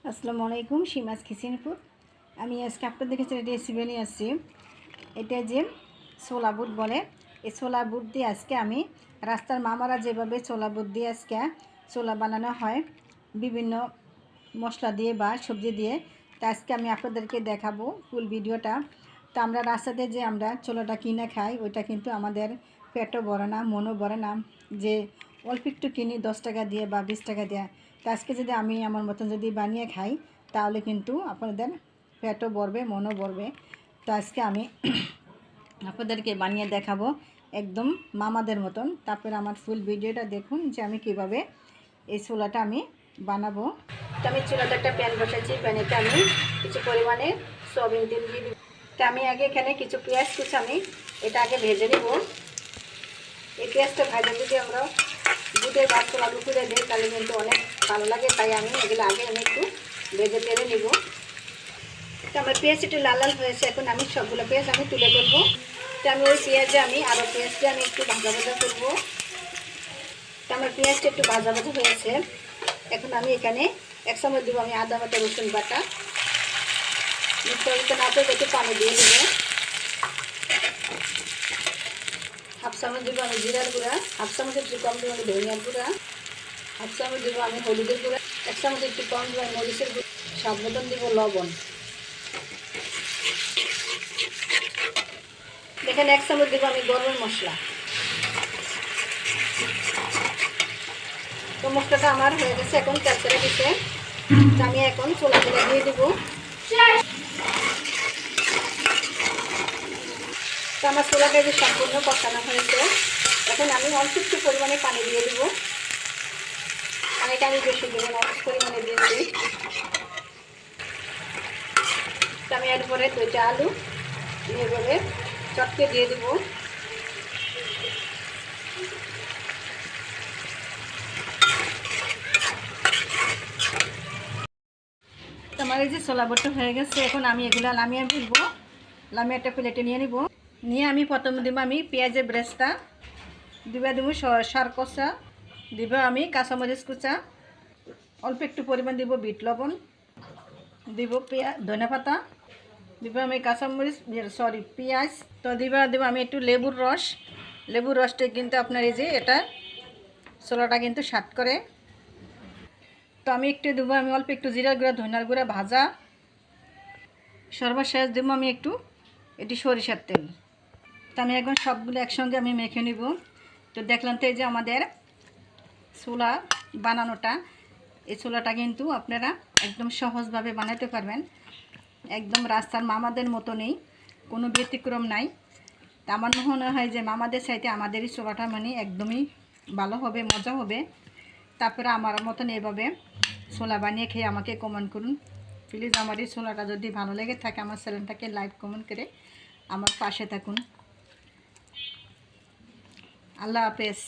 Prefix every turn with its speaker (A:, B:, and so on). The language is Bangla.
A: আসসালামু আলাইকুম, সীমাস কিচেন ফুড। আমি আজকে আপনাদের কাছে রেসিপি নিয়ে আসছি। এটা যে ছোলা বুট বলে, এই ছোলা বুট দিয়ে আজকে আমি রাস্তার মামারা যেভাবে ছোলা বুট দিয়ে আজকে ছোলা বানানো হয় বিভিন্ন মশলা দিয়ে বা সবজি দিয়ে, তা আজকে আমি আপনাদেরকে দেখাবো ফুল ভিডিওটা। তো আমরা রাস্তাতে যে আমরা ছোলাটা কিনে খাই, ওইটা কিন্তু আমাদের পেটও ভরে না, মনও ভরে না। যে অল্প একটু কিনি 10 টাকা দিয়ে বা 20 টাকা দিয়ে, তো আজকে যদি আমি আমার মতন যদি বানিয়ে খাই তাহলে কিন্তু আপনাদের পেটও ভরবে, মনও ভরবে। তো আজকে আমি আপনাদেরকে বানিয়ে দেখাবো একদম মামাদের মতন। তারপরে আমার ফুল ভিডিওটা দেখুন যে আমি কিভাবে এই ছোলাটা আমি বানাবো। তো আমি চুলাতে একটা প্যান বসাচ্ছি, প্যানেতে আমি কিছু পরিমাণে সয়াবিন তেল দিয়ে দিব। তো আমি আগে এখানে কিছু পেঁয়াজ কুচি আমি এটা আগে ভেজে নিব। এই পেঁয়াজটা ভাজা যদি আমরা দুধের বা ছোলা করে দিই তাহলে কিন্তু অনেক ভালো লাগে, তাই আমি এগুলো আগে আমি একটু ভেজে তেলে নিব। তো আমার পেঁয়াজ একটু লাল লাল হয়েছে, এখন আমি সবগুলো পেঁয়াজ আমি তুলে ফেলবো। তো আমি ওই পেঁয়াজে আমি আরও পেঁয়াজটা আমি একটু ভাজা ভাজা করবো। তো আমার পেঁয়াজটা একটু ভাজা ভাজা হয়েছে, এখন আমি এখানে 1 চামচ দেবো আমি আদা বাটা রসুন বাটা। মিক্সারটা না করে একটু পানি দিয়ে দেবো। 1/2 চামচ দেবো আমি জিরার গুঁড়া, 1/2 চামচ একটু কম দেবো আমি ধনিয়ার গুঁড়া, 1/2 চামচ দেবো আমি হলুদের গুঁড়া, 1 চামচ একটু কম দেবো আমি মরিচের গুঁড়া, স্বাদ মতন দেবো লবণ। এখানে 1 চামচ দেবো আমি গরম মশলা। তো মশলাটা আমার হয়ে গেছে, এখন তেল ছেড়ে দিতে আমি এখন ছোলাগুলো দিয়ে দেবো। তো আমার ছোলাটা যে সম্পূর্ণ কষানো হয়েছে, এখন আমি অল্প একটু পরিমাণে পানি দিয়ে দেবো। পানিটা আমি বেশি দেবো না, অল্প পরিমাণে দিয়েছি। তো আমি এরপরে 2টা আলু এইভাবে চটকে দিয়ে দেবো। তো আমার এই যে ছোলা বট্টা হয়ে গেছে, এখন আমি এগুলো লামিয়ে ফেলবো। লামিয়ে একটা প্লেটে নিয়ে নিব। নিয়ে আমি প্রথমে দেবো আমি পেঁয়াজের ব্রেস্তা দেবো, সার কষা দিব, আমি কাঁচামরিচ কুচা অল্প একটু পরিমাণ দিব, বিট লবণ দিব, ধনে পাতা দিব, আমি কাঁচামরিচ পেঁয়াজ তো দেবো আমি একটু লেবুর রস। লেবুর রসটা কিন্তু আপনার এই যে এটা ছোলাটা কিন্তু স্বাদ করে। তো আমি একটু দেবো আমি অল্প একটু জিরার গুঁড়া, ধনিয়ার গুঁড়া ভাজা। সর্বশেষ দেবো আমি একটু এটি সরিষার তেল। তো আমি এখন সবগুলো একসঙ্গে আমি মেখে নিব। তো দেখলাম তো এই যে আমাদের ছোলা বানানোটা, এই ছোলাটা কিন্তু আপনারা একদম সহজভাবে বানাতে পারবেন, একদম রাস্তার মামাদের মতো নেই, কোনো ব্যতিক্রম নাই। তা আমার মনে হয় যে মামাদের চাইতে আমাদেরই ছোলাটা মানে একদমই ভালো হবে, মজা হবে। তারপরে আমার মতন এভাবে ছোলা বানিয়ে খেয়ে আমাকে কমেন্ট করুন প্লিজ। আমার এই ছোলাটা যদি ভালো লেগে থাকে আমার চ্যানেলটাকে লাইক কমেন্ট করে আমার পাশে থাকুন। আল্লাহ হাফেজ।